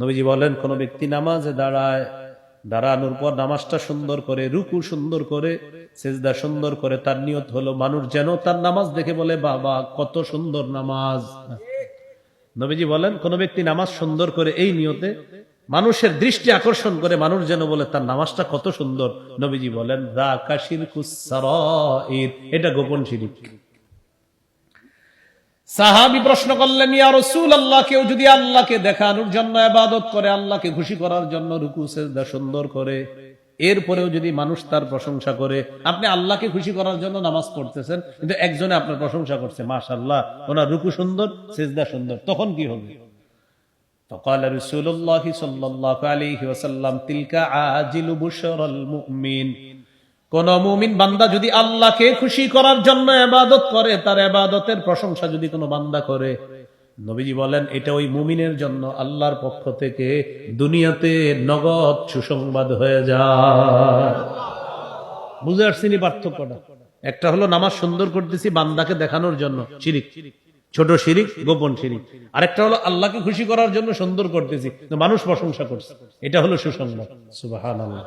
নবীজি বলেন, কোন ব্যক্তি নামাজে দাঁড়ায়, দাঁড়ানোর পর নামাজটা সুন্দর করে, রুকু সুন্দর করে, সিজদা সুন্দর করে, তার নিয়ত হলো মানুষ যেন তার নামাজ দেখে বলে, বাবা কত সুন্দর নামাজ। নবীজি বলেন, কোন ব্যক্তি নামাজ সুন্দর করে এই নিয়তে মানুষের দৃষ্টি আকর্ষণ করে, মানুষ যেন বলে তার নামাজটা কত সুন্দর, নবীজি বলেন যাকা শিরকুস সারাইর, এটা গোপন শিরক। সাহাবী প্রশ্ন করলেন, ইয়া রাসূলুল্লাহ, কেউ যদি আল্লাহকে দেখানোর জন্য ইবাদত করে, আল্লাহকে খুশি করার জন্য রুকু সিজদা সুন্দর করে, এরপরেও যদি মানুষ তার প্রশংসা করে, আপনি আল্লাহকে খুশি করার জন্য নামাজ পড়তেছেন, কিন্তু একজনে আপনার প্রশংসা করছে, মাশাআল্লাহ ওনার রুকু সুন্দর, সিজদা সুন্দর, তখন কি হবে? فقال رسول الله صلى الله عليه وسلم تلك عاجل بشرى المؤمن। কোন মুমিন বান্দা যদি আল্লাহকে খুশি করার জন্য ইবাদত করে, তার ইবাদতের প্রশংসা যদি কোনো বান্দা করে, নবীজি বলেন এটা ওই মুমিনের জন্য আল্লাহর পক্ষ থেকে দুনিয়াতে নগদ সুসংবাদ হয়ে যায়। বুঝে আসছেন পার্থক্যটা? একটা হলো নামাজ সুন্দর করতেছি বান্দাকে দেখানোর জন্য, শিরিক, ছোট শিরিক, গোপন শিরিক। আরেকটা হলো আল্লাহকে খুশি করার জন্য সুন্দর করতেছি, মানুষ প্রশংসা করছে, এটা হলো সুসংবাদ। সুবহানাল্লাহ।